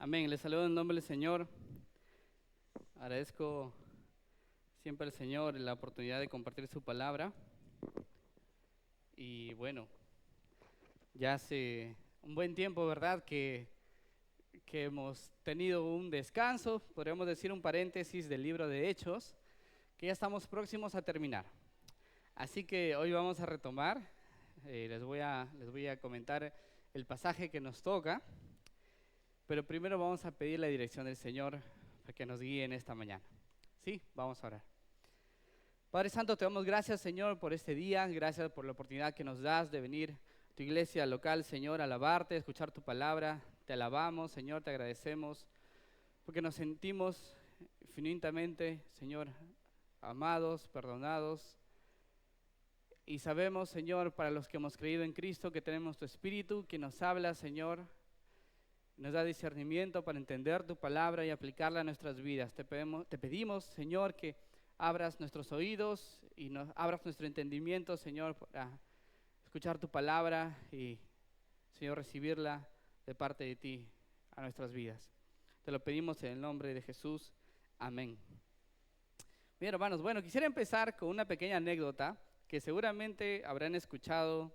Amén. Les saludo en nombre del Señor. Agradezco siempre al Señor la oportunidad de compartir su palabra. Y bueno, ya hace un buen tiempo, ¿verdad?, que hemos tenido un descanso, podríamos decir un paréntesis del libro de Hechos, que ya estamos próximos a terminar. Así que hoy vamos a retomar, les voy a comentar el pasaje que nos toca, pero primero vamos a pedir la dirección del Señor para que nos guíe en esta mañana. ¿Sí? Vamos a orar. Padre Santo, te damos gracias, Señor, por este día, gracias por la oportunidad que nos das de venir a tu iglesia local, Señor, a alabarte, a escuchar tu palabra. Te alabamos, Señor, te agradecemos, porque nos sentimos infinitamente, Señor, amados, perdonados, y sabemos, Señor, para los que hemos creído en Cristo, que tenemos tu Espíritu, que nos habla, Señor, nos da discernimiento para entender tu palabra y aplicarla a nuestras vidas. Te pedimos, Señor, que abras nuestros oídos y abras nuestro entendimiento, Señor, para escuchar tu palabra y, Señor, recibirla de parte de ti a nuestras vidas. Te lo pedimos en el nombre de Jesús. Amén. Bien, hermanos, bueno, quisiera empezar con una pequeña anécdota que seguramente habrán escuchado.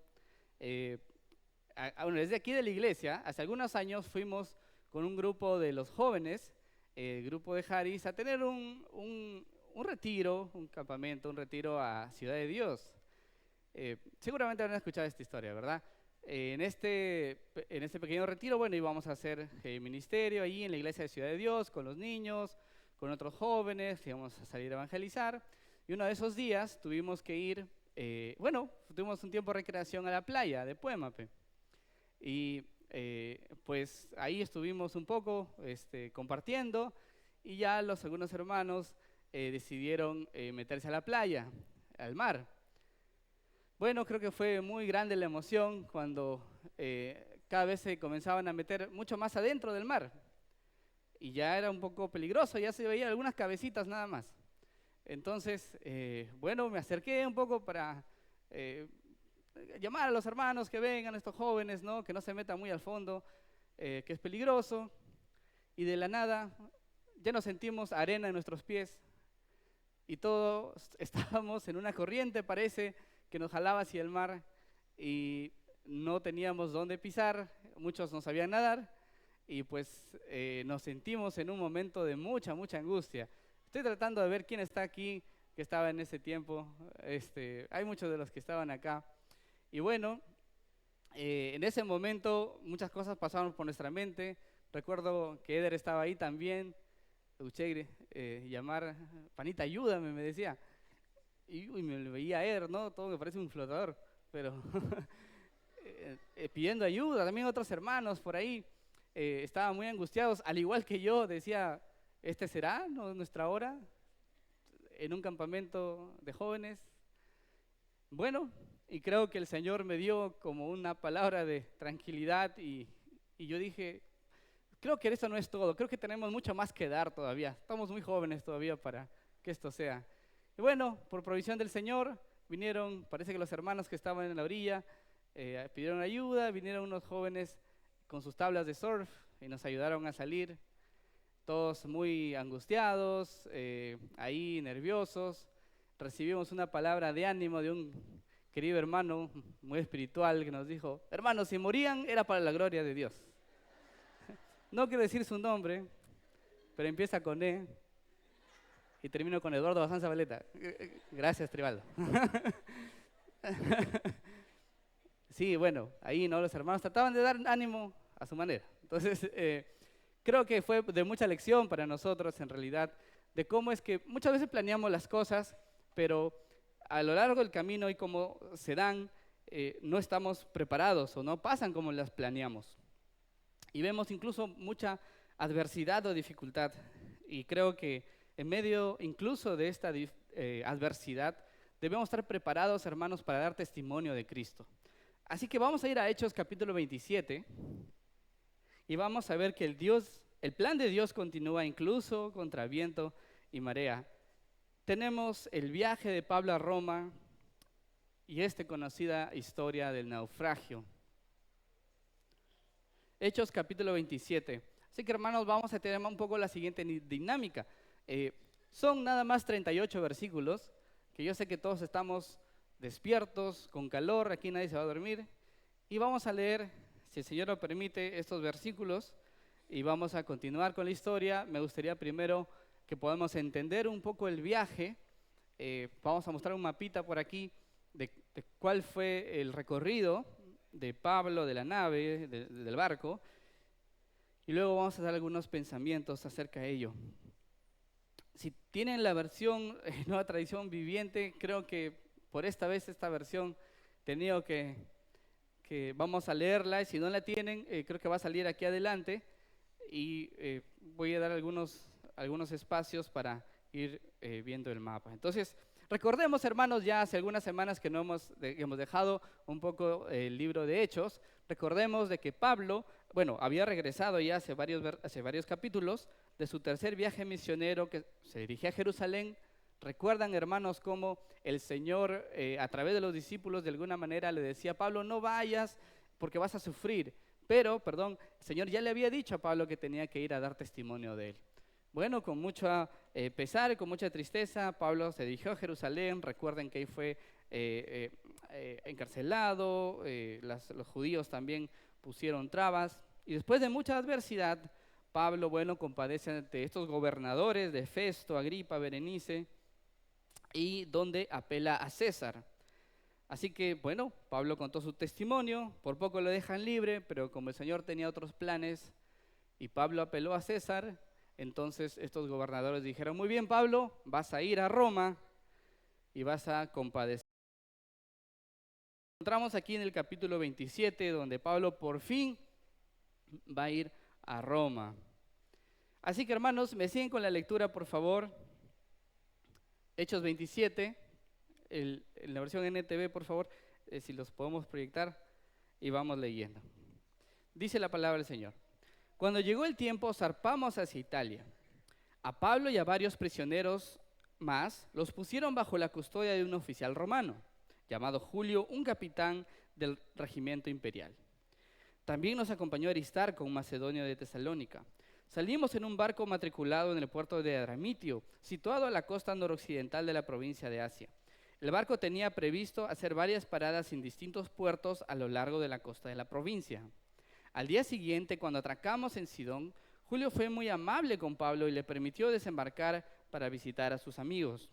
Desde aquí de la iglesia, hace algunos años fuimos con un grupo de los jóvenes, el grupo de Haris, a tener un retiro, un campamento, un retiro a Ciudad de Dios. Seguramente habrán escuchado esta historia, ¿verdad? En este pequeño retiro, bueno, íbamos a hacer ministerio ahí en la iglesia de Ciudad de Dios, con los niños, con otros jóvenes, íbamos a salir a evangelizar. Y uno de esos días tuvimos que ir, tuvimos un tiempo de recreación a la playa de Puémape. Y pues ahí estuvimos un poco compartiendo, y ya algunos hermanos decidieron meterse a la playa, al mar. Bueno, creo que fue muy grande la emoción cuando cada vez se comenzaban a meter mucho más adentro del mar. Y ya era un poco peligroso, ya se veían algunas cabecitas nada más. Entonces, me acerqué un poco para llamar a los hermanos que vengan, estos jóvenes, ¿no?, que no se metan muy al fondo, que es peligroso. Y de la nada ya nos sentimos arena en nuestros pies y todos estábamos en una corriente, parece, que nos jalaba hacia el mar, y no teníamos dónde pisar, muchos no sabían nadar, y pues nos sentimos en un momento de mucha angustia. Estoy tratando de ver quién está aquí que estaba en ese tiempo. Hay muchos de los que estaban acá. Y bueno, en ese momento muchas cosas pasaron por nuestra mente. Recuerdo que Eder estaba ahí también. Escuché llamar, panita, ayúdame, me decía. Y me veía a Eder, ¿no? Todo me parece un flotador, pero pidiendo ayuda. También otros hermanos por ahí estaban muy angustiados, al igual que yo. Decía, ¿este será nuestra hora en un campamento de jóvenes? Bueno, y creo que el Señor me dio como una palabra de tranquilidad, y yo dije, creo que eso no es todo, creo que tenemos mucho más que dar todavía, estamos muy jóvenes todavía para que esto sea. Y bueno, por provisión del Señor, vinieron, parece que los hermanos que estaban en la orilla pidieron ayuda, vinieron unos jóvenes con sus tablas de surf y nos ayudaron a salir, todos muy angustiados, ahí nerviosos. Recibimos una palabra de ánimo de un querido hermano muy espiritual que nos dijo, hermanos, si morían era para la gloria de Dios. No quiero decir su nombre, pero empieza con E y termino con Eduardo Bazán Zabaleta. Gracias, Tribaldo. Sí, bueno, ahí no, los hermanos trataban de dar ánimo a su manera. Entonces, creo que fue de mucha lección para nosotros, en realidad, de cómo es que muchas veces planeamos las cosas, pero a lo largo del camino y cómo se dan, no estamos preparados o no pasan como las planeamos. Y vemos incluso mucha adversidad o dificultad. Y creo que en medio incluso de esta adversidad debemos estar preparados, hermanos, para dar testimonio de Cristo. Así que vamos a ir a Hechos capítulo 27 y vamos a ver que el plan de Dios continúa incluso contra viento y marea. Tenemos el viaje de Pablo a Roma y esta conocida historia del naufragio. Hechos capítulo 27. Así que hermanos, vamos a tener un poco la siguiente dinámica. Son nada más 38 versículos, que yo sé que todos estamos despiertos, con calor, aquí nadie se va a dormir. Y vamos a leer, si el Señor lo permite, estos versículos y vamos a continuar con la historia. Me gustaría primero que podamos entender un poco el viaje. Vamos a mostrar un mapita por aquí de cuál fue el recorrido de Pablo, de la nave, del barco. Y luego vamos a dar algunos pensamientos acerca de ello. Si tienen la versión Nueva Tradición Viviente, creo que por esta vez esta versión he tenido que vamos a leerla, y si no la tienen, creo que va a salir aquí adelante y voy a dar algunos espacios para ir viendo el mapa. Entonces, recordemos, hermanos, ya hace algunas semanas que no hemos dejado un poco el libro de Hechos. Recordemos de que Pablo, bueno, había regresado ya hace varios capítulos de su tercer viaje misionero que se dirigía a Jerusalén. Recuerdan, hermanos, cómo el Señor, a través de los discípulos, de alguna manera le decía a Pablo: no vayas porque vas a sufrir. Pero, el Señor ya le había dicho a Pablo que tenía que ir a dar testimonio de él. Bueno, con mucho pesar, con mucha tristeza, Pablo se dirigió a Jerusalén. Recuerden que ahí fue encarcelado, los judíos también pusieron trabas. Y después de mucha adversidad, Pablo, compadece ante estos gobernadores de Festo, Agripa, Berenice, y donde apela a César. Así que, Pablo contó su testimonio, por poco lo dejan libre, pero como el Señor tenía otros planes y Pablo apeló a César, entonces estos gobernadores dijeron: muy bien, Pablo, vas a ir a Roma y vas a compadecer. Encontramos aquí en el capítulo 27, donde Pablo por fin va a ir a Roma. Así que, hermanos, me siguen con la lectura, por favor. Hechos 27, en la versión NTV, por favor, si los podemos proyectar, y vamos leyendo. Dice la palabra del Señor: cuando llegó el tiempo, zarpamos hacia Italia. A Pablo y a varios prisioneros más los pusieron bajo la custodia de un oficial romano, llamado Julio, un capitán del regimiento imperial. También nos acompañó Aristarco, un macedonio de Tesalónica. Salimos en un barco matriculado en el puerto de Adramitio, situado a la costa noroccidental de la provincia de Asia. El barco tenía previsto hacer varias paradas en distintos puertos a lo largo de la costa de la provincia. Al día siguiente, cuando atracamos en Sidón, Julio fue muy amable con Pablo y le permitió desembarcar para visitar a sus amigos,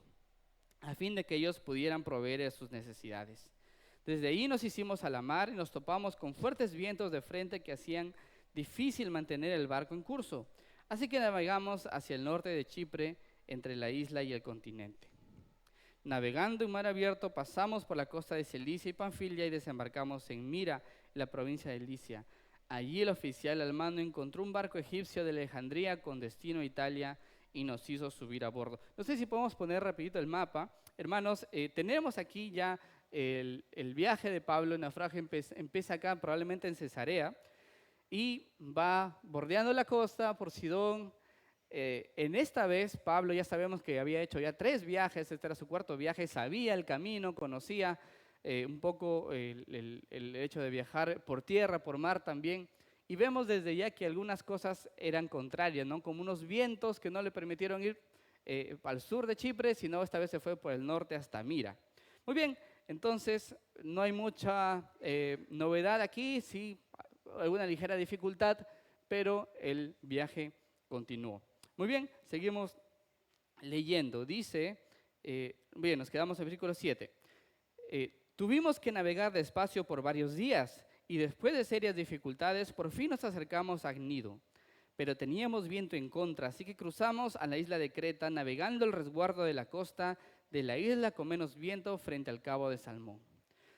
a fin de que ellos pudieran proveer de sus necesidades. Desde ahí nos hicimos a la mar y nos topamos con fuertes vientos de frente que hacían difícil mantener el barco en curso. Así que navegamos hacia el norte de Chipre, entre la isla y el continente. Navegando en mar abierto, pasamos por la costa de Cilicia y Panfilia y desembarcamos en Mira, en la provincia de Licia. Allí el oficial al mando encontró un barco egipcio de Alejandría con destino a Italia y nos hizo subir a bordo. No sé si podemos poner rapidito el mapa. Hermanos, tenemos aquí ya el viaje de Pablo. El naufragio empieza acá, probablemente en Cesarea, y va bordeando la costa por Sidón. En esta vez Pablo, ya sabemos que había hecho ya 3 viajes, este era su 4º viaje, sabía el camino, conocía un poco el hecho de viajar por tierra, por mar también, y vemos desde ya que algunas cosas eran contrarias, ¿no? Como unos vientos que no le permitieron ir al sur de Chipre, sino esta vez se fue por el norte hasta Mira. Muy bien, entonces no hay mucha novedad aquí, sí, alguna ligera dificultad, pero el viaje continuó. Muy bien, seguimos leyendo. Dice, bien, nos quedamos en el versículo 7. Tuvimos que navegar despacio por varios días y después de serias dificultades por fin nos acercamos a Gnido. Pero teníamos viento en contra, así que cruzamos a la isla de Creta navegando el resguardo de la costa de la isla con menos viento frente al cabo de Salmón.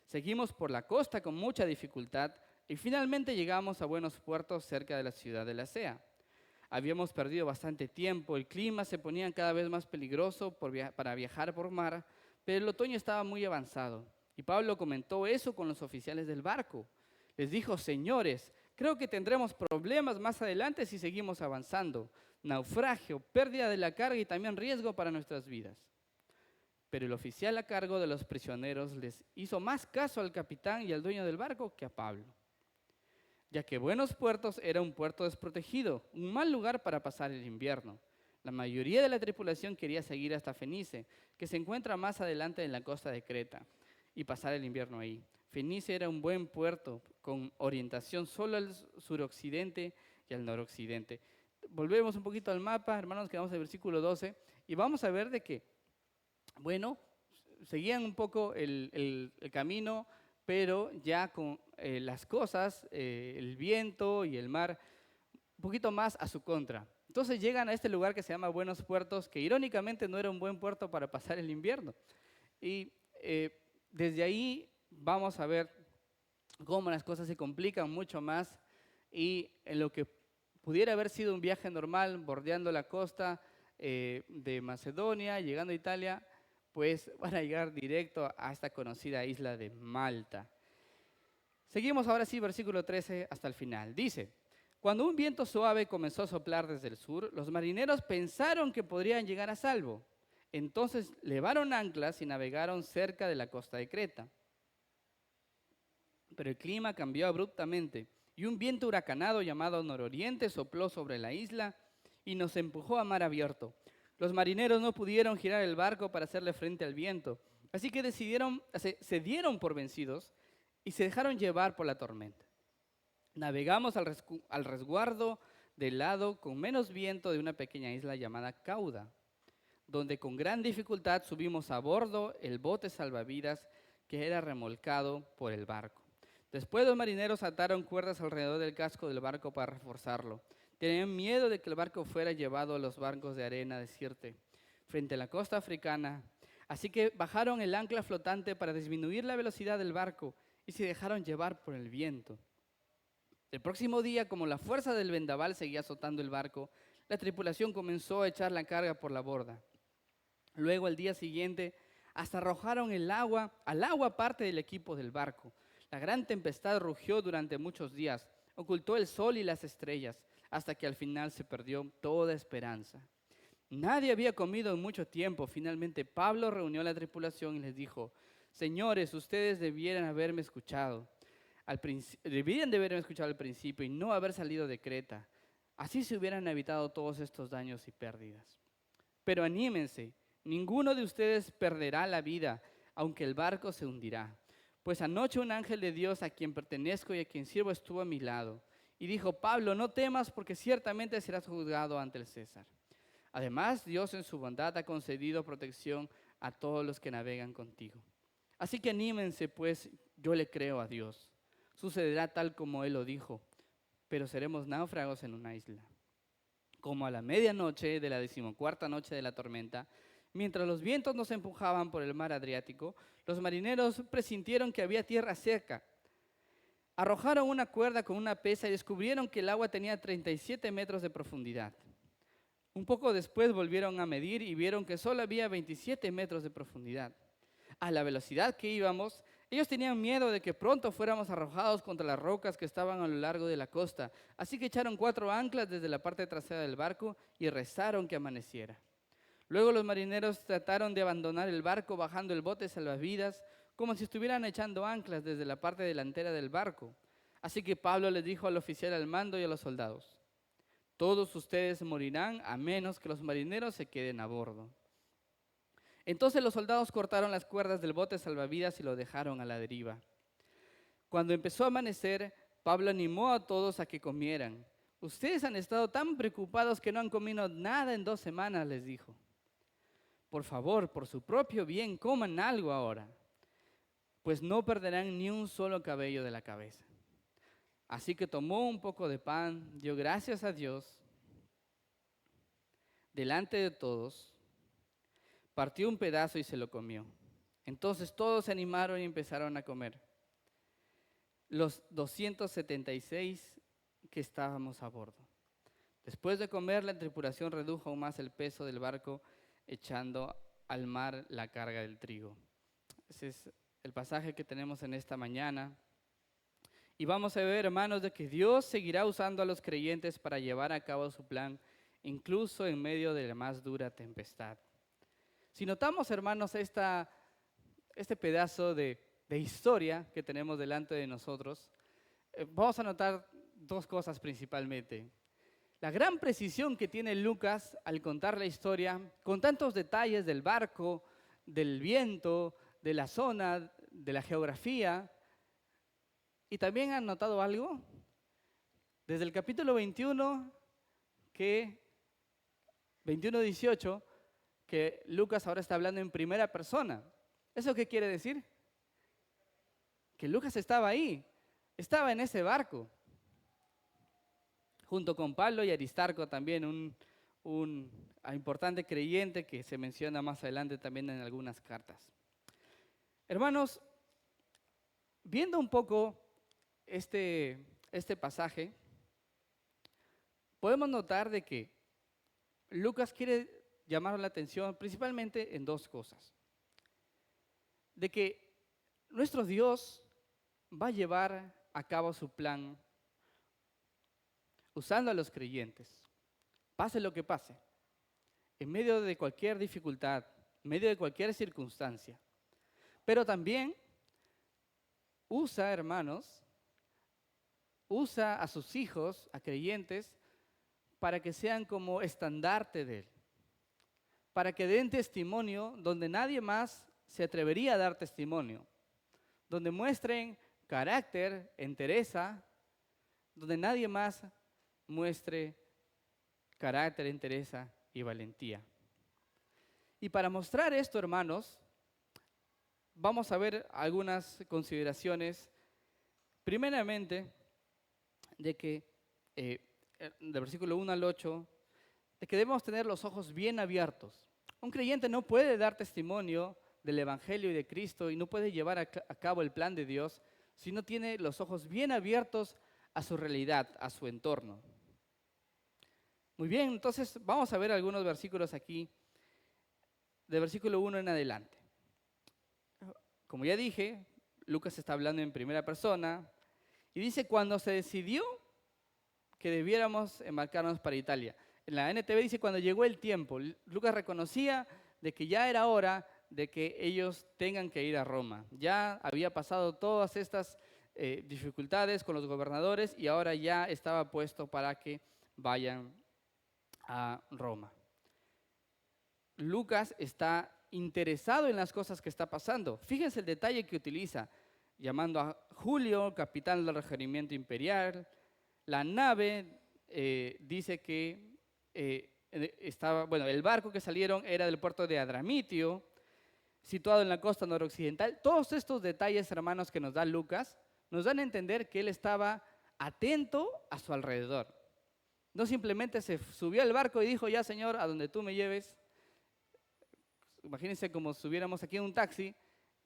Seguimos por la costa con mucha dificultad y finalmente llegamos a buenos puertos cerca de la ciudad de Lasea. Habíamos perdido bastante tiempo, el clima se ponía cada vez más peligroso para viajar por mar, pero el otoño estaba muy avanzado. Y Pablo comentó eso con los oficiales del barco. Les dijo: señores, creo que tendremos problemas más adelante si seguimos avanzando. Naufragio, pérdida de la carga y también riesgo para nuestras vidas. Pero el oficial a cargo de los prisioneros les hizo más caso al capitán y al dueño del barco que a Pablo. ya que Buenos Puertos era un puerto desprotegido, un mal lugar para pasar el invierno. La mayoría de la tripulación quería seguir hasta Fenice, que se encuentra más adelante en la costa de Creta, y pasar el invierno ahí. Fenice era un buen puerto con orientación solo al suroccidente y al noroccidente. Volvemos un poquito al mapa, hermanos, quedamos en el versículo 12, y vamos a ver de que, bueno, seguían un poco el camino, pero ya con las cosas, el viento y el mar, un poquito más a su contra. Entonces llegan a este lugar que se llama Buenos Puertos, que irónicamente no era un buen puerto para pasar el invierno. Y desde ahí vamos a ver cómo las cosas se complican mucho más y en lo que pudiera haber sido un viaje normal, bordeando la costa de Macedonia, llegando a Italia, pues van a llegar directo a esta conocida isla de Malta. Seguimos ahora sí, versículo 13 hasta el final. Dice, cuando un viento suave comenzó a soplar desde el sur, los marineros pensaron que podrían llegar a salvo. Entonces levaron anclas y navegaron cerca de la costa de Creta. Pero el clima cambió abruptamente y un viento huracanado llamado nororiente sopló sobre la isla y nos empujó a mar abierto. Los marineros no pudieron girar el barco para hacerle frente al viento, así que se dieron por vencidos y se dejaron llevar por la tormenta. Navegamos al resguardo del lado con menos viento de una pequeña isla llamada Cauda, donde con gran dificultad subimos a bordo el bote salvavidas que era remolcado por el barco. Después los marineros ataron cuerdas alrededor del casco del barco para reforzarlo. Tenían miedo de que el barco fuera llevado a los bancos de arena de Sirte, frente a la costa africana. Así que bajaron el ancla flotante para disminuir la velocidad del barco y se dejaron llevar por el viento. El próximo día, como la fuerza del vendaval seguía azotando el barco, la tripulación comenzó a echar la carga por la borda. Luego, al día siguiente, hasta arrojaron al agua parte del equipo del barco. La gran tempestad rugió durante muchos días, ocultó el sol y las estrellas, hasta que al final se perdió toda esperanza. Nadie había comido en mucho tiempo. Finalmente, Pablo reunió a la tripulación y les dijo, señores, ustedes debieran de haberme escuchado al principio y no haber salido de Creta. Así se hubieran evitado todos estos daños y pérdidas. Pero anímense, ninguno de ustedes perderá la vida, aunque el barco se hundirá. Pues anoche un ángel de Dios a quien pertenezco y a quien sirvo estuvo a mi lado. Y dijo, Pablo, no temas porque ciertamente serás juzgado ante el César. Además, Dios en su bondad ha concedido protección a todos los que navegan contigo. Así que anímense, pues yo le creo a Dios. Sucederá tal como Él lo dijo, pero seremos náufragos en una isla. Como a la medianoche de la 14ª noche de la tormenta, mientras los vientos nos empujaban por el mar Adriático, los marineros presintieron que había tierra cerca. Arrojaron una cuerda con una pesa y descubrieron que el agua tenía 37 metros de profundidad. Un poco después volvieron a medir y vieron que solo había 27 metros de profundidad. A la velocidad que íbamos, ellos tenían miedo de que pronto fuéramos arrojados contra las rocas que estaban a lo largo de la costa, así que echaron 4 anclas desde la parte trasera del barco y rezaron que amaneciera. Luego los marineros trataron de abandonar el barco bajando el bote salvavidas como si estuvieran echando anclas desde la parte delantera del barco. Así que Pablo les dijo al oficial al mando y a los soldados, todos ustedes morirán a menos que los marineros se queden a bordo. Entonces los soldados cortaron las cuerdas del bote salvavidas y lo dejaron a la deriva. Cuando empezó a amanecer, Pablo animó a todos a que comieran. Ustedes han estado tan preocupados que no han comido nada en 2 semanas, les dijo. Por favor, por su propio bien, coman algo ahora, pues no perderán ni un solo cabello de la cabeza. Así que tomó un poco de pan, dio gracias a Dios delante de todos, partió un pedazo y se lo comió. Entonces todos se animaron y empezaron a comer. Los 276 que estábamos a bordo. Después de comer, la tripulación redujo aún más el peso del barco, echando al mar la carga del trigo. Ese es el pasaje que tenemos en esta mañana. Y vamos a ver, hermanos, de que Dios seguirá usando a los creyentes para llevar a cabo su plan, incluso en medio de la más dura tempestad. Si notamos, hermanos, este pedazo de historia que tenemos delante de nosotros, vamos a notar dos cosas principalmente. La gran precisión que tiene Lucas al contar la historia, con tantos detalles del barco, del viento, de la zona, de la geografía. ¿Y también han notado algo? Desde el capítulo 21:18, que Lucas ahora está hablando en primera persona. ¿Eso qué quiere decir? Que Lucas estaba ahí, estaba en ese barco, junto con Pablo y Aristarco también, un importante creyente que se menciona más adelante también en algunas cartas. Hermanos, viendo un poco este pasaje, podemos notar de que Lucas quiere llamar la atención principalmente en dos cosas. De que nuestro Dios va a llevar a cabo su plan usando a los creyentes, pase lo que pase, en medio de cualquier dificultad, en medio de cualquier circunstancia. Pero también usa, hermanos, usa a sus hijos, a creyentes, para que sean como estandarte de Él, para que den testimonio donde nadie más se atrevería a dar testimonio, donde muestren carácter, entereza, donde nadie más muestre carácter, entereza y valentía. Y para mostrar esto, hermanos, vamos a ver algunas consideraciones. Primeramente, de que, del versículo 1 al 8, de que debemos tener los ojos bien abiertos. Un creyente no puede dar testimonio del Evangelio y de Cristo y no puede llevar a cabo el plan de Dios si no tiene los ojos bien abiertos a su realidad, a su entorno. Muy bien, entonces vamos a ver algunos versículos aquí, del versículo 1 en adelante. Como ya dije, Lucas está hablando en primera persona y dice: cuando se decidió que debiéramos embarcarnos para Italia. En la NTV dice: cuando llegó el tiempo. Lucas reconocía de que ya era hora de que ellos tengan que ir a Roma. Ya había pasado todas estas dificultades con los gobernadores y ahora ya estaba puesto para que vayan a Roma. Lucas está interesado en las cosas que está pasando. Fíjense el detalle que utiliza, llamando a Julio, capitán del regimiento imperial. La nave dice que el barco que salieron era del puerto de Adramitio, situado en la costa noroccidental. Todos estos detalles, hermanos, que nos da Lucas, nos dan a entender que él estaba atento a su alrededor. No simplemente se subió al barco y dijo: ya, Señor, a donde tú me lleves. Imagínense como si subiéramos aquí en un taxi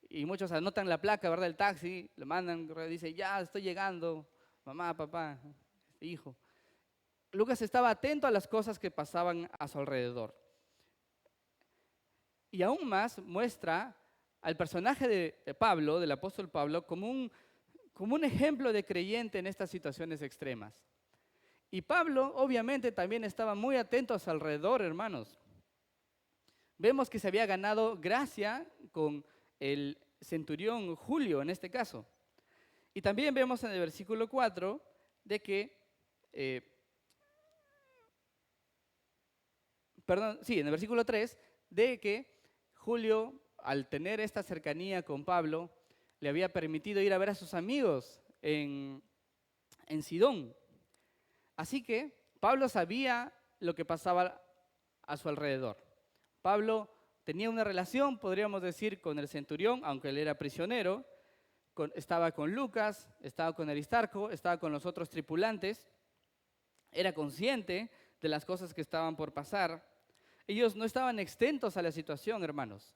y muchos anotan la placa, ¿verdad?, del taxi, le mandan, dice: ya, estoy llegando, mamá, papá, hijo. Lucas estaba atento a las cosas que pasaban a su alrededor. Y aún más muestra al personaje de Pablo, del apóstol Pablo, como un ejemplo de creyente en estas situaciones extremas. Y Pablo obviamente también estaba muy atento a su alrededor, hermanos. Vemos que se había ganado gracia con el centurión Julio en este caso. Y también vemos en el versículo 4 de que, en el versículo 3, de que Julio, al tener esta cercanía con Pablo, le había permitido ir a ver a sus amigos en Sidón. Así que Pablo sabía lo que pasaba a su alrededor. Pablo tenía una relación, podríamos decir, con el centurión, aunque él era prisionero. Estaba con Lucas, estaba con Aristarco, estaba con los otros tripulantes. Era consciente de las cosas que estaban por pasar. Ellos no estaban exentos a la situación, hermanos.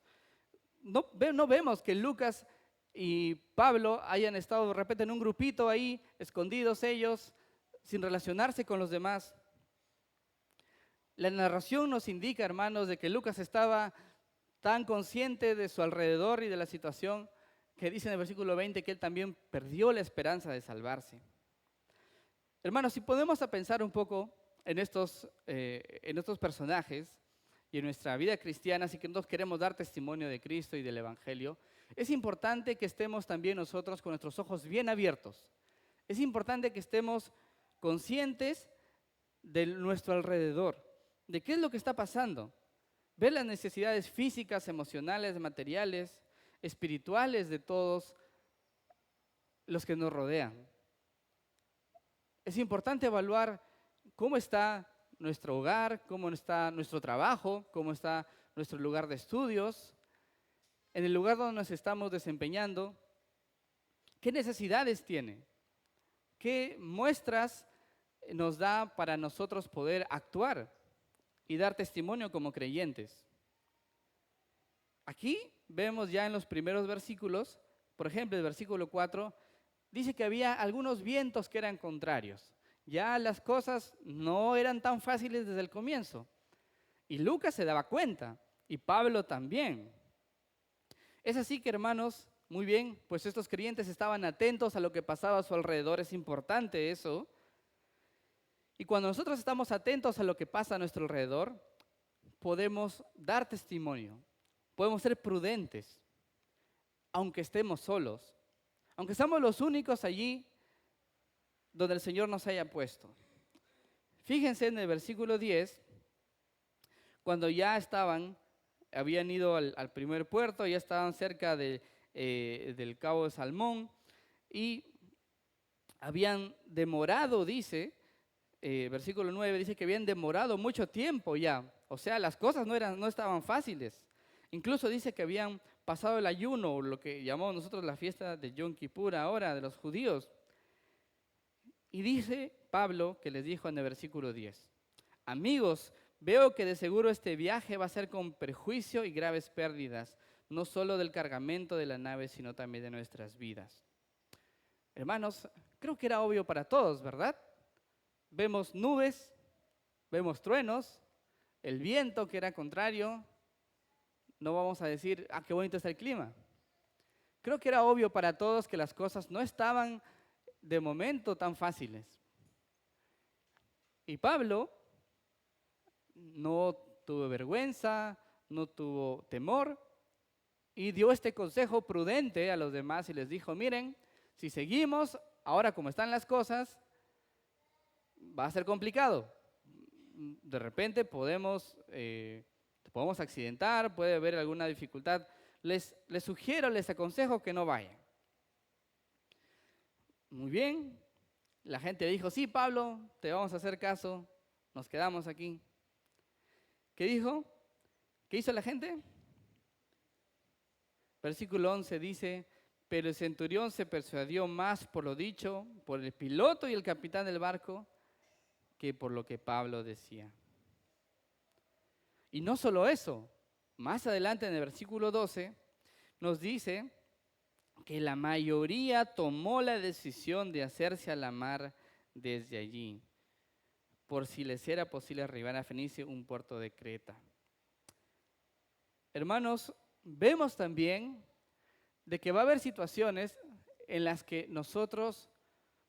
No vemos que Lucas y Pablo hayan estado de repente en un grupito ahí, escondidos ellos, sin relacionarse con los demás. La narración nos indica, hermanos, de que Lucas estaba tan consciente de su alrededor y de la situación que dice en el versículo 20 que él también perdió la esperanza de salvarse. Hermanos, si podemos a pensar un poco en estos personajes y en nuestra vida cristiana, si que nos queremos dar testimonio de Cristo y del Evangelio, es importante que estemos también nosotros con nuestros ojos bien abiertos. Es importante que estemos conscientes de nuestro alrededor, de qué es lo que está pasando. Ver las necesidades físicas, emocionales, materiales, espirituales de todos los que nos rodean. Es importante evaluar cómo está nuestro hogar, cómo está nuestro trabajo, cómo está nuestro lugar de estudios, en el lugar donde nos estamos desempeñando, qué necesidades tiene, qué muestras nos da para nosotros poder actuar y dar testimonio como creyentes. Aquí vemos ya en los primeros versículos, por ejemplo, el versículo 4, dice que había algunos vientos que eran contrarios. Ya las cosas no eran tan fáciles desde el comienzo. Y Lucas se daba cuenta, y Pablo también. Es así que, hermanos, muy bien, pues estos creyentes estaban atentos a lo que pasaba a su alrededor, es importante eso. Y cuando nosotros estamos atentos a lo que pasa a nuestro alrededor, podemos dar testimonio, podemos ser prudentes, aunque estemos solos, aunque seamos los únicos allí donde el Señor nos haya puesto. Fíjense en el versículo 10, cuando ya habían ido al primer puerto, ya estaban cerca del Cabo de Salmón y habían demorado, dice, versículo 9, dice que habían demorado mucho tiempo ya. O sea, las cosas no estaban fáciles. Incluso dice que habían pasado el ayuno, lo que llamamos nosotros la fiesta de Yom Kippur ahora, de los judíos. Y dice Pablo que les dijo en el versículo 10, amigos, veo que de seguro este viaje va a ser con perjuicio y graves pérdidas, no solo del cargamento de la nave, sino también de nuestras vidas. Hermanos, creo que era obvio para todos, ¿verdad? Vemos nubes, vemos truenos, el viento que era contrario. No vamos a decir, qué bonito está el clima. Creo que era obvio para todos que las cosas no estaban de momento tan fáciles. Y Pablo no tuvo vergüenza, no tuvo temor y dio este consejo prudente a los demás y les dijo, miren, si seguimos ahora como están las cosas, va a ser complicado. De repente podemos accidentar, puede haber alguna dificultad. Les sugiero, les aconsejo que no vayan. Muy bien, la gente dijo, sí, Pablo, te vamos a hacer caso, nos quedamos aquí. ¿Qué dijo? ¿Qué hizo la gente? Versículo 11 dice, pero el centurión se persuadió más por lo dicho, por el piloto y el capitán del barco, que por lo que Pablo decía. Y no solo eso, más adelante en el versículo 12 nos dice que la mayoría tomó la decisión de hacerse a la mar desde allí, por si les era posible arribar a Fenicia, un puerto de Creta. Hermanos, vemos también de que va a haber situaciones en las que nosotros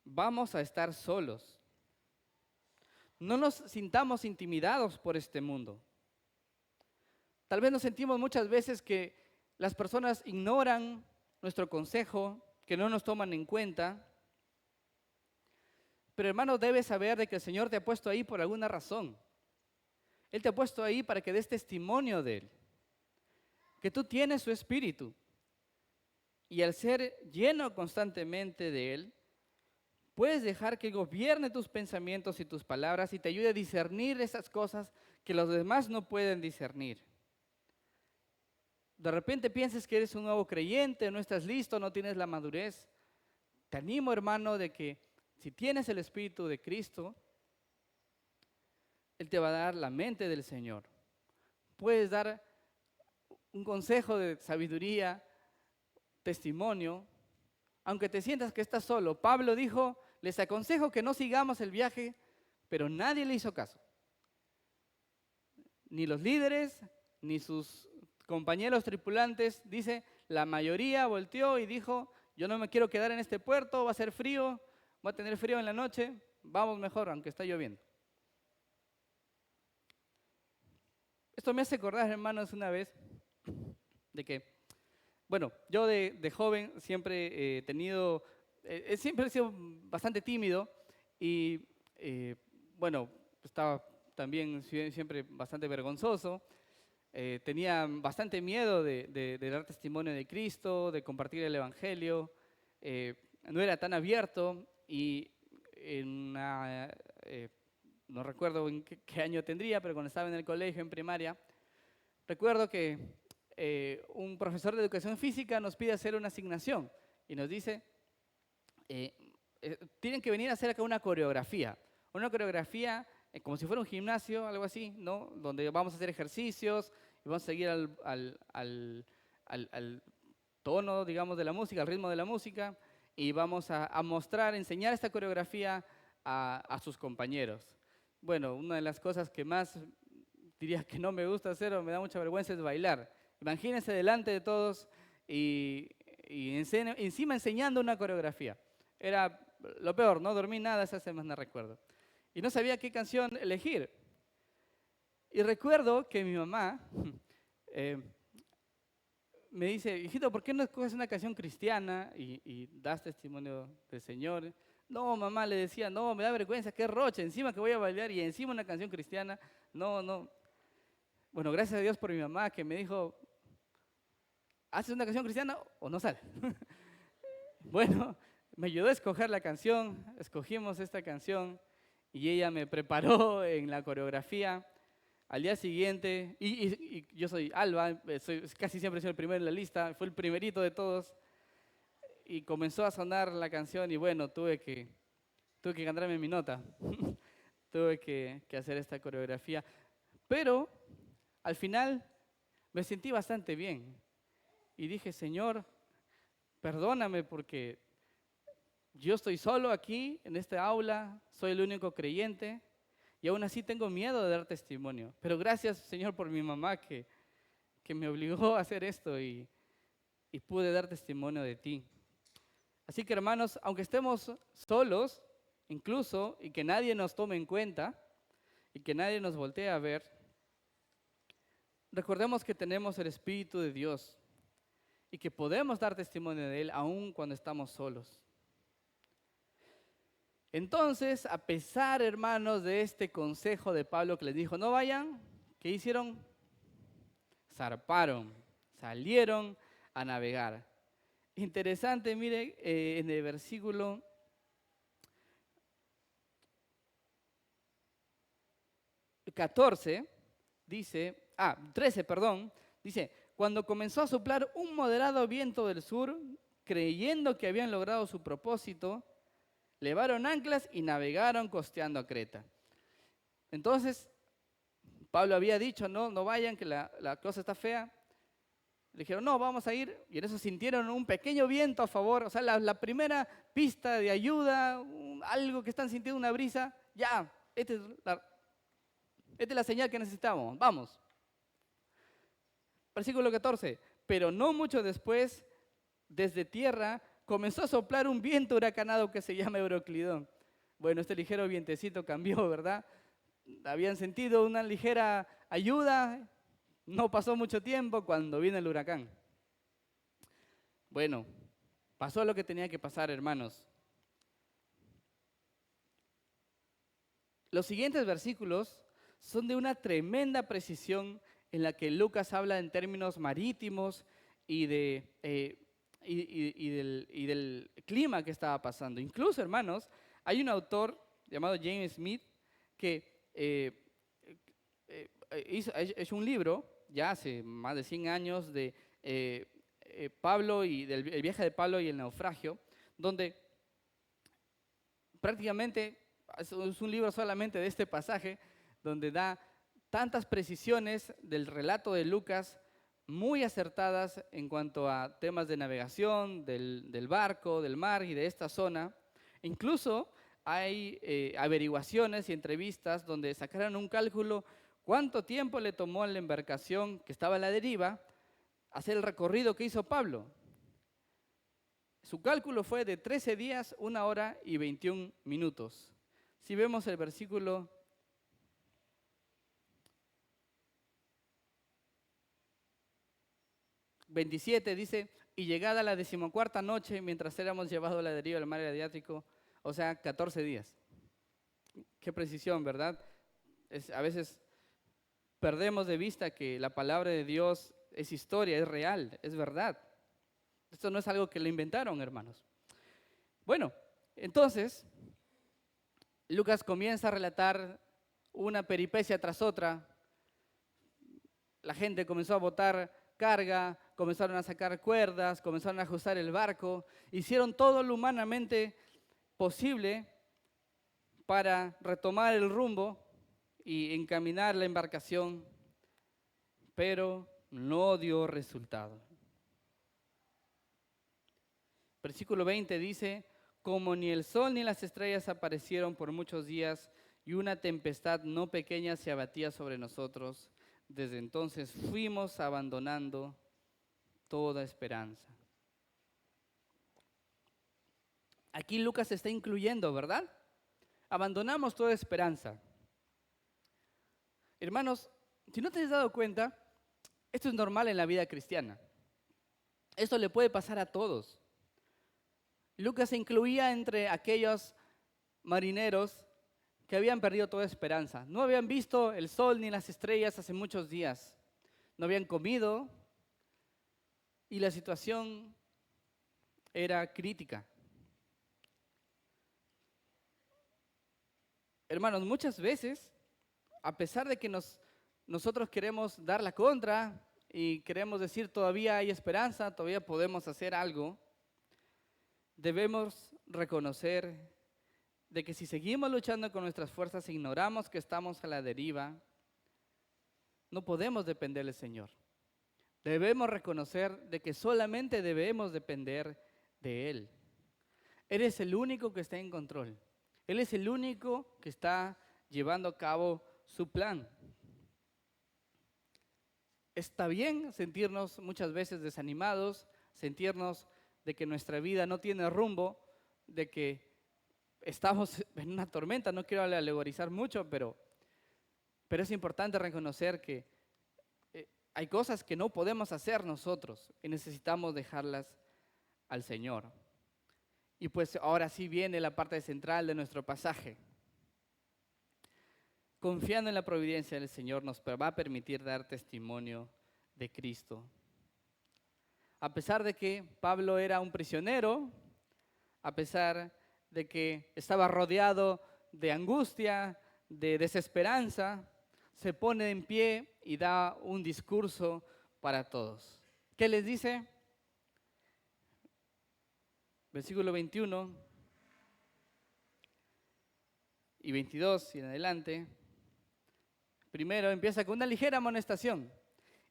vamos a estar solos. No nos sintamos intimidados por este mundo. Tal vez nos sentimos muchas veces que las personas ignoran nuestro consejo, que no nos toman en cuenta. Pero hermano, debes saber de que el Señor te ha puesto ahí por alguna razón. Él te ha puesto ahí para que des testimonio de Él. Que tú tienes su espíritu. Y al ser lleno constantemente de Él, puedes dejar que gobierne tus pensamientos y tus palabras y te ayude a discernir esas cosas que los demás no pueden discernir. De repente piensas que eres un nuevo creyente, no estás listo, no tienes la madurez. Te animo, hermano, de que si tienes el Espíritu de Cristo, Él te va a dar la mente del Señor. Puedes dar un consejo de sabiduría, testimonio, aunque te sientas que estás solo. Pablo dijo, les aconsejo que no sigamos el viaje, pero nadie le hizo caso. Ni los líderes, ni sus compañeros tripulantes. Dice, la mayoría volteó y dijo, yo no me quiero quedar en este puerto, va a ser frío, va a tener frío en la noche, vamos mejor, aunque está lloviendo. Esto me hace acordar, hermanos, una vez de que, bueno, yo de joven siempre he sido bastante tímido y eh, bueno, estaba también siempre bastante vergonzoso. Tenía bastante miedo de dar testimonio de Cristo, de compartir el Evangelio. No era tan abierto y en no recuerdo en qué año tendría, pero cuando estaba en el colegio, en primaria, recuerdo que un profesor de educación física nos pide hacer una asignación y nos dice, eh, tienen que venir a hacer acá una coreografía como si fuera un gimnasio, algo así, ¿no? Donde vamos a hacer ejercicios y vamos a seguir al tono, digamos, de la música, al ritmo de la música, y vamos a mostrar, enseñar esta coreografía a sus compañeros. Bueno, una de las cosas que más diría que no me gusta hacer o me da mucha vergüenza es bailar. Imagínense delante de todos y encima enseñando una coreografía. Era lo peor, no dormí nada esa semana, recuerdo. Y no sabía qué canción elegir. Y recuerdo que mi mamá me dice, hijito, ¿por qué no escoges una canción cristiana y das testimonio del Señor? No, mamá, le decía, no, me da vergüenza, qué roche, encima que voy a bailar y encima una canción cristiana. No, no. Bueno, gracias a Dios por mi mamá que me dijo, ¿haces una canción cristiana o no sale? Bueno, me ayudó a escoger la canción, escogimos esta canción y ella me preparó en la coreografía. Al día siguiente, y yo soy Alba, casi siempre soy el primero en la lista, fue el primerito de todos, y comenzó a sonar la canción y bueno, tuve que cantarme mi nota, tuve que hacer esta coreografía, pero al final me sentí bastante bien y dije, Señor, perdóname porque yo estoy solo aquí en esta aula, soy el único creyente. Y aún así tengo miedo de dar testimonio. Pero gracias, Señor, por mi mamá que me obligó a hacer esto y pude dar testimonio de ti. Así que, hermanos, aunque estemos solos, incluso, y que nadie nos tome en cuenta, y que nadie nos voltee a ver, recordemos que tenemos el Espíritu de Dios y que podemos dar testimonio de Él aún cuando estamos solos. Entonces, a pesar, hermanos, de este consejo de Pablo que les dijo, no vayan, ¿qué hicieron? Zarparon, salieron a navegar. Interesante, mire, en el versículo 14, dice, 13, perdón, dice, cuando comenzó a soplar un moderado viento del sur, creyendo que habían logrado su propósito, levaron anclas y navegaron costeando a Creta. Entonces, Pablo había dicho, no vayan, que la cosa está fea. Le dijeron, no, vamos a ir. Y en eso sintieron un pequeño viento a favor. O sea, la primera pista de ayuda, algo que están sintiendo, una brisa. Ya, esta es la señal que necesitamos. Vamos. Versículo 14. Pero no mucho después, desde tierra, comenzó a soplar un viento huracanado que se llama Euroclidón. Bueno, este ligero vientecito cambió, ¿verdad? Habían sentido una ligera ayuda, no pasó mucho tiempo cuando vino el huracán. Bueno, pasó lo que tenía que pasar, hermanos. Los siguientes versículos son de una tremenda precisión en la que Lucas habla en términos marítimos y del clima que estaba pasando. Incluso, hermanos, hay un autor llamado James Smith que hizo un libro, ya hace más de 100 años, de Pablo y el viaje de Pablo y el naufragio, donde prácticamente es un libro solamente de este pasaje, donde da tantas precisiones del relato de Lucas, muy acertadas en cuanto a temas de navegación, del barco, del mar y de esta zona. Incluso hay averiguaciones y entrevistas donde sacaron un cálculo cuánto tiempo le tomó a la embarcación que estaba a la deriva hacer el recorrido que hizo Pablo. Su cálculo fue de 13 días, 1 hora y 21 minutos. Si vemos el versículo 27 dice, y llegada la 14ª noche, mientras éramos llevados a la deriva del mar Adriático, o sea, 14 días. Qué precisión, ¿verdad? A veces perdemos de vista que la palabra de Dios es historia, es real, es verdad. Esto no es algo que le inventaron, hermanos. Bueno, entonces, Lucas comienza a relatar una peripecia tras otra. La gente comenzó a botar carga, comenzaron a sacar cuerdas, comenzaron a ajustar el barco, hicieron todo lo humanamente posible para retomar el rumbo y encaminar la embarcación, pero no dio resultado. Versículo 20 dice: como ni el sol ni las estrellas aparecieron por muchos días, y una tempestad no pequeña se abatía sobre nosotros, desde entonces fuimos abandonando toda esperanza. Aquí Lucas se está incluyendo, ¿verdad? Abandonamos toda esperanza. Hermanos, si no te has dado cuenta, esto es normal en la vida cristiana. Esto le puede pasar a todos. Lucas se incluía entre aquellos marineros que habían perdido toda esperanza. No habían visto el sol ni las estrellas hace muchos días. No habían comido y la situación era crítica. Hermanos, muchas veces, a pesar de que nosotros queremos dar la contra y queremos decir todavía hay esperanza, todavía podemos hacer algo, debemos reconocer de que si seguimos luchando con nuestras fuerzas e ignoramos que estamos a la deriva, no podemos depender del Señor. Debemos reconocer de que solamente debemos depender de Él. Él es el único que está en control. Él es el único que está llevando a cabo su plan. Está bien sentirnos muchas veces desanimados, sentirnos de que nuestra vida no tiene rumbo, de que estamos en una tormenta. No quiero alegorizar mucho, pero es importante reconocer que hay cosas que no podemos hacer nosotros y necesitamos dejarlas al Señor. Y pues ahora sí viene la parte central de nuestro pasaje. Confiando en la providencia del Señor nos va a permitir dar testimonio de Cristo. A pesar de que Pablo era un prisionero, a pesar de que estaba rodeado de angustia, de desesperanza, se pone en pie y da un discurso para todos. ¿Qué les dice? Versículo 21 y 22 y en adelante. Primero empieza con una ligera amonestación.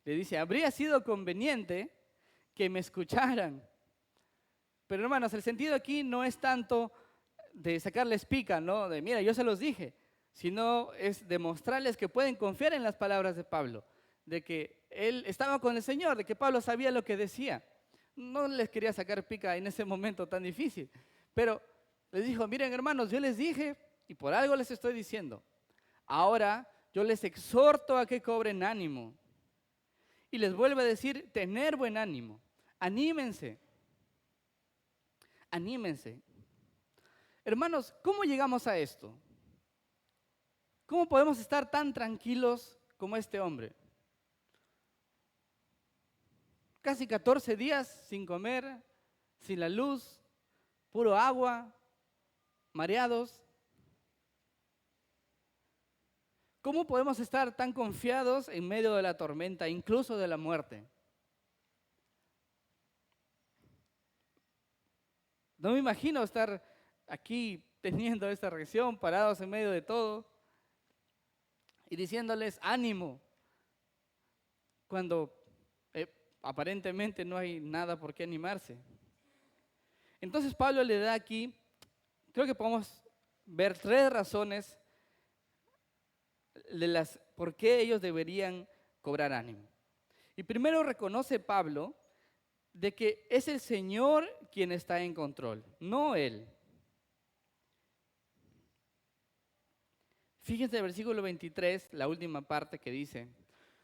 Le dice: habría sido conveniente que me escucharan. Pero hermanos, el sentido aquí no es tanto de sacarles pica, ¿no? De mira, yo se los dije, sino es demostrarles que pueden confiar en las palabras de Pablo, de que él estaba con el Señor, de que Pablo sabía lo que decía. No les quería sacar pica en ese momento tan difícil, pero les dijo: miren hermanos, yo les dije y por algo les estoy diciendo. Ahora yo les exhorto a que cobren ánimo. Y les vuelve a decir: tener buen ánimo. Anímense. Anímense. Hermanos, ¿cómo llegamos a esto? ¿Cómo podemos estar tan tranquilos como este hombre? Casi 14 días sin comer, sin la luz, puro agua, mareados. ¿Cómo podemos estar tan confiados en medio de la tormenta, incluso de la muerte? No me imagino estar aquí teniendo esta reacción, parados en medio de todo y diciéndoles ánimo, cuando aparentemente no hay nada por qué animarse. Entonces Pablo le da aquí, creo que podemos ver 3 razones de las por qué ellos deberían cobrar ánimo. Y primero reconoce Pablo de que es el Señor quien está en control, no él. Fíjense el versículo 23, la última parte que dice: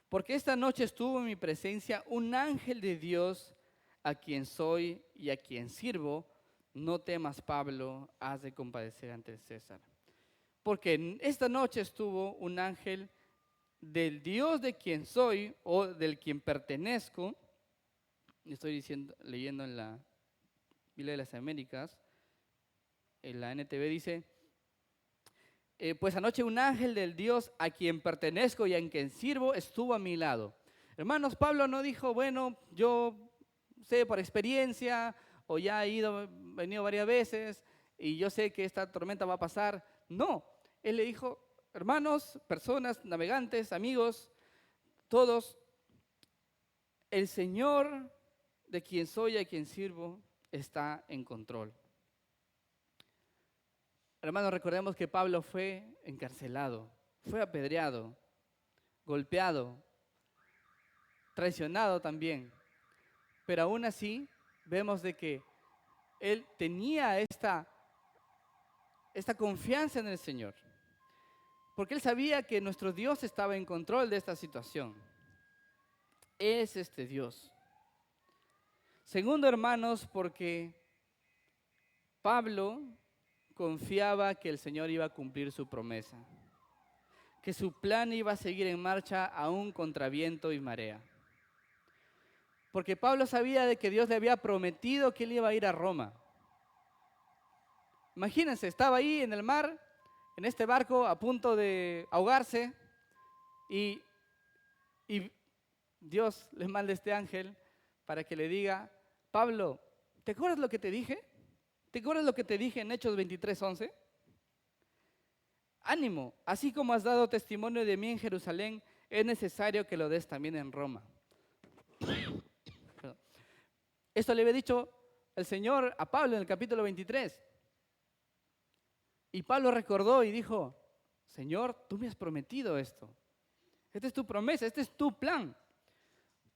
porque esta noche estuvo en mi presencia un ángel de Dios, a quien soy y a quien sirvo. No temas, Pablo, has de compadecer ante el César. porque esta noche estuvo un ángel del Dios de quien soy o del quien pertenezco. Estoy leyendo en la Biblia de las Américas, en la NTV dice, pues anoche un ángel del Dios a quien pertenezco y a quien sirvo estuvo a mi lado. Hermanos, Pablo no dijo, bueno, yo sé por experiencia o ya he venido varias veces y yo sé que esta tormenta va a pasar. No, él le dijo, hermanos, personas, navegantes, amigos, todos, el Señor de quien soy y a quien sirvo está en control. Hermanos, recordemos que Pablo fue encarcelado, fue apedreado, golpeado, traicionado también. Pero aún así vemos de que él tenía esta confianza en el Señor. Porque él sabía que nuestro Dios estaba en control de esta situación. Es este Dios. Segundo, hermanos, porque Pablo confiaba que el Señor iba a cumplir su promesa, que su plan iba a seguir en marcha aún contra viento y marea. Porque Pablo sabía de que Dios le había prometido que él iba a ir a Roma. Imagínense, estaba ahí en el mar, en este barco, a punto de ahogarse, y Dios le manda este ángel para que le diga, Pablo, ¿te acuerdas lo que te dije? ¿Te acuerdas lo que te dije en Hechos 23:11? Ánimo, así como has dado testimonio de mí en Jerusalén, es necesario que lo des también en Roma. Esto le había dicho el Señor a Pablo en el capítulo 23. Y Pablo recordó y dijo, Señor, tú me has prometido esto. Esta es tu promesa, este es tu plan.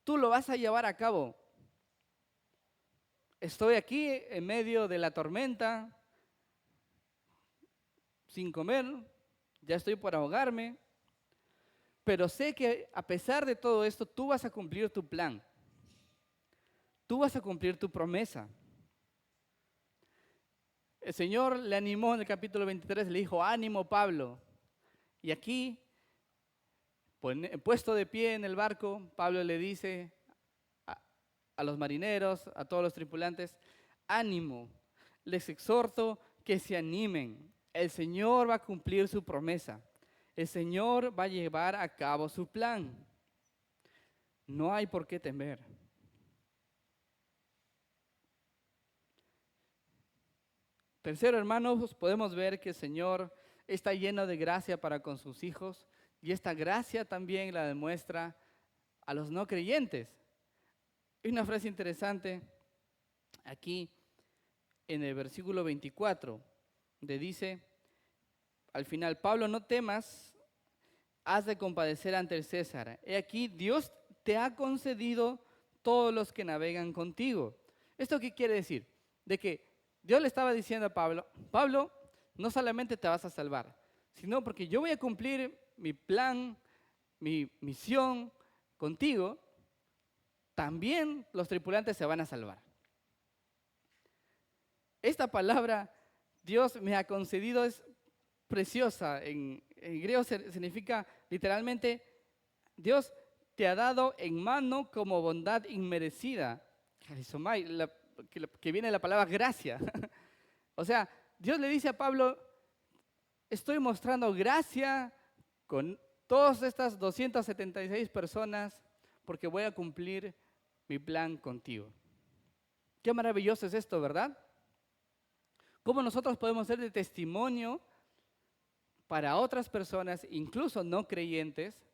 Tú lo vas a llevar a cabo. Estoy aquí en medio de la tormenta, sin comer, ya estoy por ahogarme, pero sé que a pesar de todo esto, tú vas a cumplir tu plan. Tú vas a cumplir tu promesa. El Señor le animó en el capítulo 23, le dijo, ánimo Pablo. Y aquí, puesto de pie en el barco, Pablo le dice a los marineros, a todos los tripulantes, ánimo, les exhorto que se animen. El Señor va a cumplir su promesa. El Señor va a llevar a cabo su plan. No hay por qué temer. Tercero, hermanos, podemos ver que el Señor está lleno de gracia para con sus hijos y esta gracia también la demuestra a los no creyentes. Hay una frase interesante aquí en el versículo 24, donde dice, al final, Pablo, no temas, has de compadecer ante el César. He aquí, Dios te ha concedido todos los que navegan contigo. ¿Esto qué quiere decir? De que Dios le estaba diciendo a Pablo, Pablo, no solamente te vas a salvar, sino porque yo voy a cumplir mi plan, mi misión contigo, también los tripulantes se van a salvar. Esta palabra, Dios me ha concedido, es preciosa. En griego significa literalmente, Dios te ha dado en mano como bondad inmerecida. Que viene de la palabra gracia. O sea, Dios le dice a Pablo, estoy mostrando gracia con todas estas 276 personas porque voy a cumplir mi plan contigo. Qué maravilloso es esto, ¿verdad? ¿Cómo nosotros podemos ser de testimonio para otras personas, incluso no creyentes,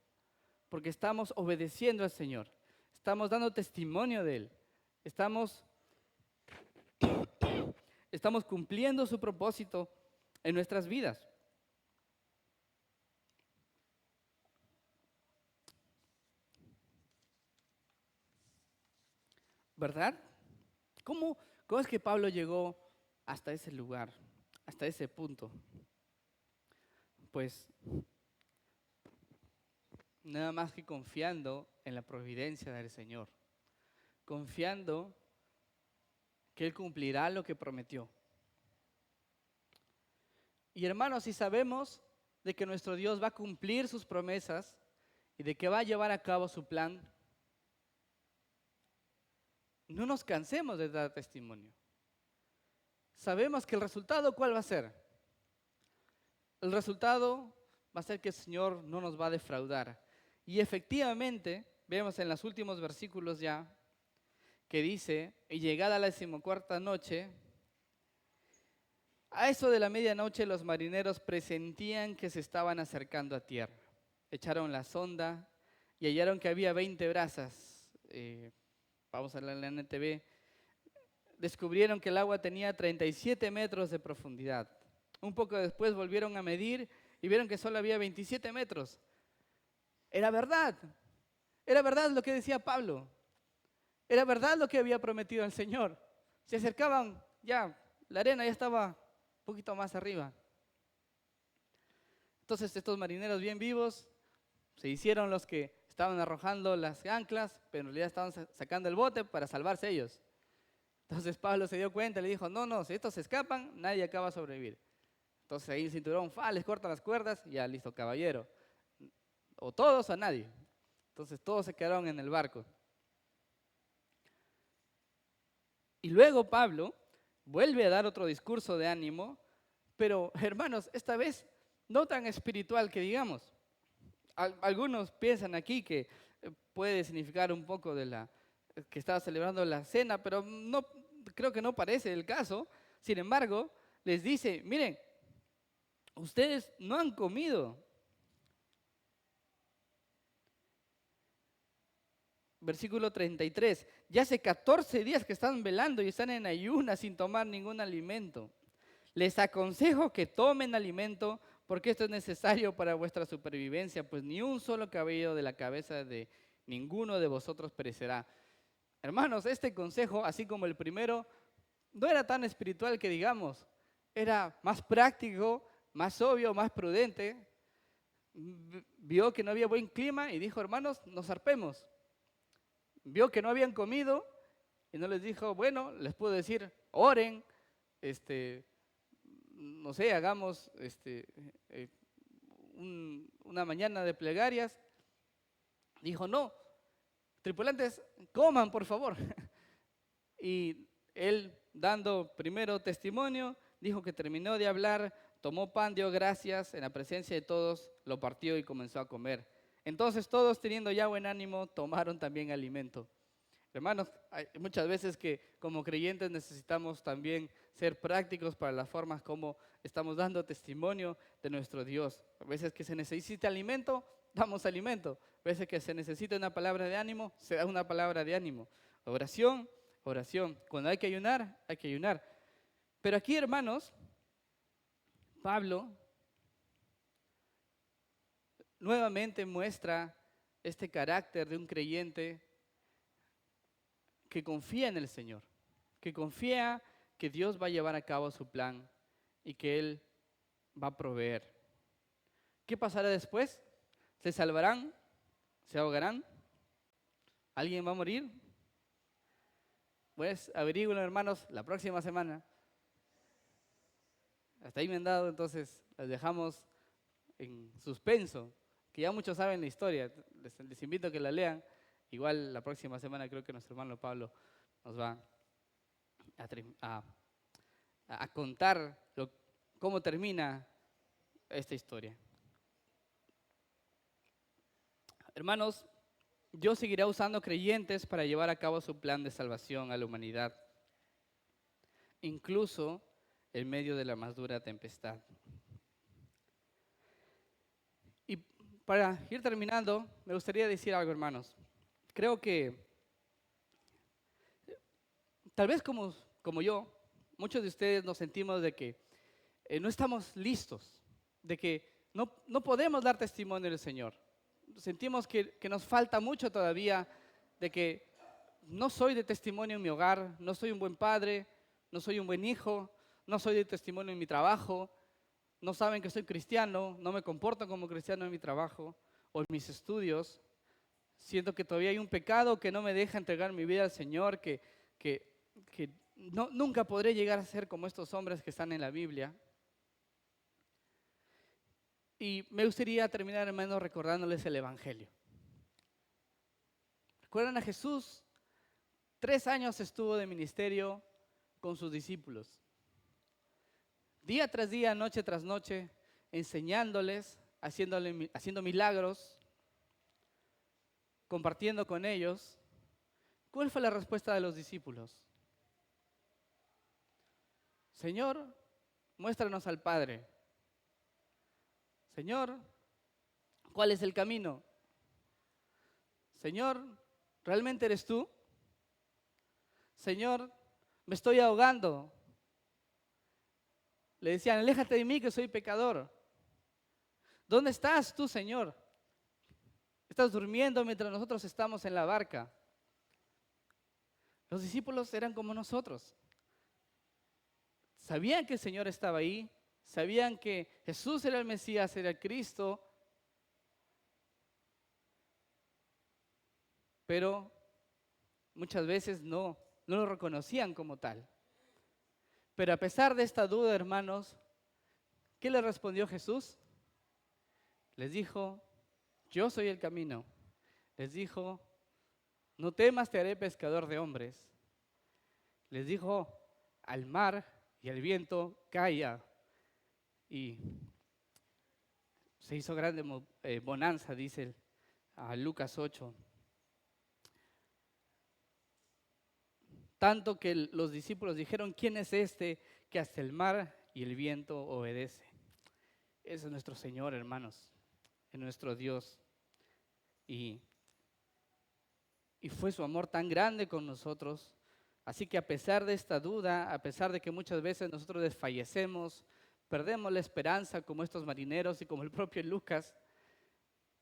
porque estamos obedeciendo al Señor, estamos dando testimonio de Él, estamos cumpliendo su propósito en nuestras vidas? ¿Verdad? ¿Cómo es que Pablo llegó hasta ese lugar, hasta ese punto? Pues nada más que confiando en la providencia del Señor, confiando que Él cumplirá lo que prometió. Y hermanos, si sabemos de que nuestro Dios va a cumplir sus promesas y de que va a llevar a cabo su plan, no nos cansemos de dar testimonio. Sabemos que el resultado, ¿cuál va a ser? El resultado va a ser que el Señor no nos va a defraudar. Y efectivamente, vemos en los últimos versículos ya, que dice, y llegada la 14ª noche, a eso de la medianoche los marineros presentían que se estaban acercando a tierra. Echaron la sonda y hallaron que había 20 brazas. Vamos a leer la NTV. Descubrieron que el agua tenía 37 metros de profundidad. Un poco después volvieron a medir y vieron que solo había 27 metros. Era verdad lo que decía Pablo. Era verdad lo que había prometido el Señor. Se acercaban, ya, la arena ya estaba un poquito más arriba. Entonces estos marineros bien vivos se hicieron los que estaban arrojando las anclas, pero en realidad estaban sacando el bote para salvarse ellos. Entonces Pablo se dio cuenta y le dijo, no, si estos se escapan, nadie acaba de sobrevivir. Entonces ahí el cinturón, les cortan las cuerdas y ya listo, caballero. O todos o nadie. Entonces todos se quedaron en el barco. Y luego Pablo vuelve a dar otro discurso de ánimo, pero hermanos, esta vez no tan espiritual que digamos. Algunos piensan aquí que puede significar un poco de que estaba celebrando la cena, pero no, creo que no parece el caso. Sin embargo, les dice, miren, ustedes no han comido. Versículo 33, ya hace 14 días que están velando y están en ayunas sin tomar ningún alimento. Les aconsejo que tomen alimento porque esto es necesario para vuestra supervivencia, pues ni un solo cabello de la cabeza de ninguno de vosotros perecerá. Hermanos, este consejo, así como el primero, no era tan espiritual que digamos, era más práctico, más obvio, más prudente. Vio que no había buen clima y dijo, hermanos, nos zarpemos. Vio que no habían comido y no les dijo, bueno, les puedo decir, oren, no sé, hagamos una mañana de plegarias. Dijo, no, tripulantes, coman por favor. Y él, dando primero testimonio, dijo que terminó de hablar, tomó pan, dio gracias en la presencia de todos, lo partió y comenzó a comer. Entonces todos, teniendo ya buen ánimo, tomaron también alimento. Hermanos, hay muchas veces que como creyentes necesitamos también ser prácticos para las formas como estamos dando testimonio de nuestro Dios. A veces que se necesita alimento, damos alimento. A veces que se necesita una palabra de ánimo, se da una palabra de ánimo. Oración, oración. Cuando hay que ayunar, hay que ayunar. Pero aquí, hermanos, Pablo nuevamente muestra este carácter de un creyente que confía en el Señor, que confía que Dios va a llevar a cabo su plan y que Él va a proveer. ¿Qué pasará después? ¿Se salvarán? ¿Se ahogarán? ¿Alguien va a morir? Pues averigüen, hermanos, la próxima semana. Hasta ahí me han dado, entonces las dejamos en suspenso, que ya muchos saben la historia. Les invito a que la lean. Igual la próxima semana creo que nuestro hermano Pablo nos va a contar cómo termina esta historia. Hermanos, Dios seguirá usando creyentes para llevar a cabo su plan de salvación a la humanidad, incluso en medio de la más dura tempestad. Y para ir terminando, me gustaría decir algo, hermanos. Creo que tal vez como yo, muchos de ustedes nos sentimos de que no estamos listos, de que no podemos dar testimonio del Señor. Sentimos que nos falta mucho todavía, de que no soy de testimonio en mi hogar, no soy un buen padre, no soy un buen hijo, no soy de testimonio en mi trabajo, no saben que soy cristiano, no me comporto como cristiano en mi trabajo o en mis estudios. Siento que todavía hay un pecado que no me deja entregar mi vida al Señor, que nunca podré llegar a ser como estos hombres que están en la Biblia. Y me gustaría terminar, hermanos, recordándoles el Evangelio. ¿Recuerdan a Jesús? 3 años estuvo de ministerio con sus discípulos. Día tras día, noche tras noche, enseñándoles, haciendo milagros, compartiendo con ellos. ¿Cuál fue la respuesta de los discípulos? Señor, muéstranos al Padre. Señor, ¿cuál es el camino? Señor, ¿realmente eres tú? Señor, me estoy ahogando. Le decían, aléjate de mí que soy pecador. ¿Dónde estás tú, Señor? Estás durmiendo mientras nosotros estamos en la barca. Los discípulos eran como nosotros. Sabían que el Señor estaba ahí, sabían que Jesús era el Mesías, era el Cristo, pero muchas veces no lo reconocían como tal. Pero a pesar de esta duda, hermanos, ¿qué les respondió Jesús? Les dijo, yo soy el camino. Les dijo, no temas, te haré pescador de hombres. Les dijo al mar y al viento, calla. Y se hizo grande bonanza, dice a Lucas 8. Tanto que los discípulos dijeron, ¿quién es este que hasta el mar y el viento obedece? Ese es nuestro Señor, hermanos, es nuestro Dios. Y fue su amor tan grande con nosotros. Así que a pesar de esta duda, a pesar de que muchas veces nosotros desfallecemos, perdemos la esperanza como estos marineros y como el propio Lucas,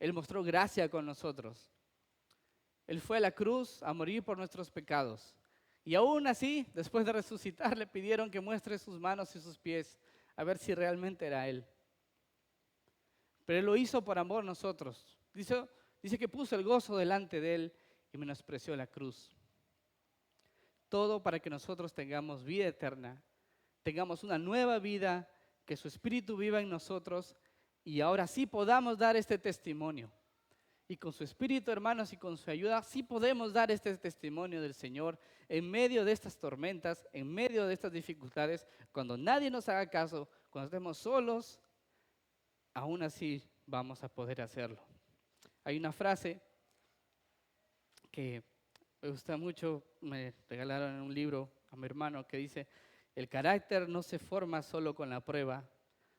Él mostró gracia con nosotros. Él fue a la cruz a morir por nuestros pecados. Y aún así, después de resucitar, le pidieron que muestre sus manos y sus pies a ver si realmente era Él. Pero Él lo hizo por amor a nosotros. Dice que puso el gozo delante de Él y menospreció la cruz. Todo para que nosotros tengamos vida eterna, tengamos una nueva vida, que su Espíritu viva en nosotros y ahora sí podamos dar este testimonio. Y con su Espíritu, hermanos, y con su ayuda, sí podemos dar este testimonio del Señor en medio de estas tormentas, en medio de estas dificultades, cuando nadie nos haga caso, cuando estemos solos, aún así vamos a poder hacerlo. Hay una frase que me gusta mucho, me regalaron en un libro a mi hermano, que dice, el carácter no se forma solo con la prueba,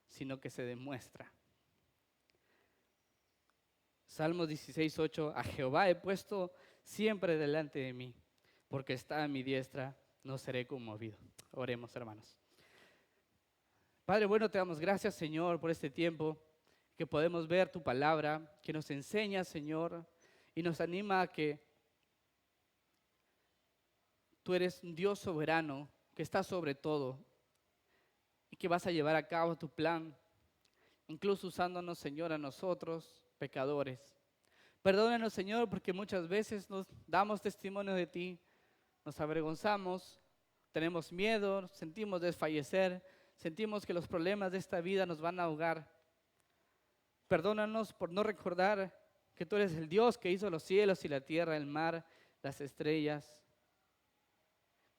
sino que se demuestra. Salmos 16:8, a Jehová he puesto siempre delante de mí, porque está a mi diestra, no seré conmovido. Oremos, hermanos. Padre bueno, te damos gracias, Señor, por este tiempo que podemos ver tu palabra, que nos enseña, Señor, y nos anima a que tú eres un Dios soberano, que está sobre todo, y que vas a llevar a cabo tu plan, incluso usándonos, Señor, a nosotros, pecadores. Perdónanos, Señor, porque muchas veces nos damos testimonio de ti, nos avergonzamos, tenemos miedo, sentimos desfallecer, sentimos que los problemas de esta vida nos van a ahogar. Perdónanos por no recordar que tú eres el Dios que hizo los cielos y la tierra, el mar, las estrellas,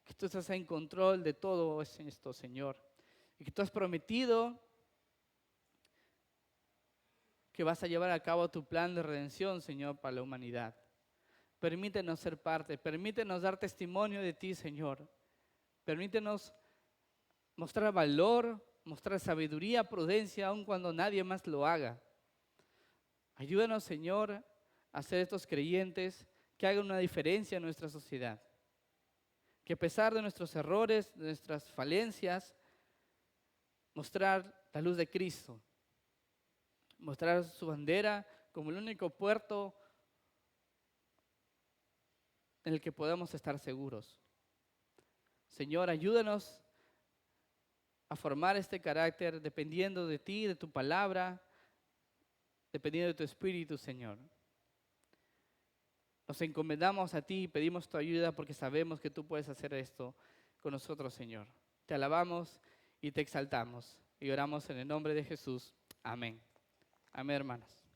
que tú estás en control de todo esto, Señor, y que tú has prometido que vas a llevar a cabo tu plan de redención, Señor, para la humanidad. Permítenos ser parte, permítenos dar testimonio de ti, Señor. Permítenos mostrar valor, mostrar sabiduría, prudencia, aun cuando nadie más lo haga. Ayúdanos, Señor, a ser estos creyentes que hagan una diferencia en nuestra sociedad. Que a pesar de nuestros errores, de nuestras falencias, mostrar la luz de Cristo. Mostrar su bandera como el único puerto en el que podamos estar seguros. Señor, ayúdanos a formar este carácter dependiendo de ti, de tu palabra, dependiendo de tu Espíritu, Señor. Nos encomendamos a ti y pedimos tu ayuda porque sabemos que tú puedes hacer esto con nosotros, Señor. Te alabamos y te exaltamos y oramos en el nombre de Jesús. Amén. Amén, hermanos.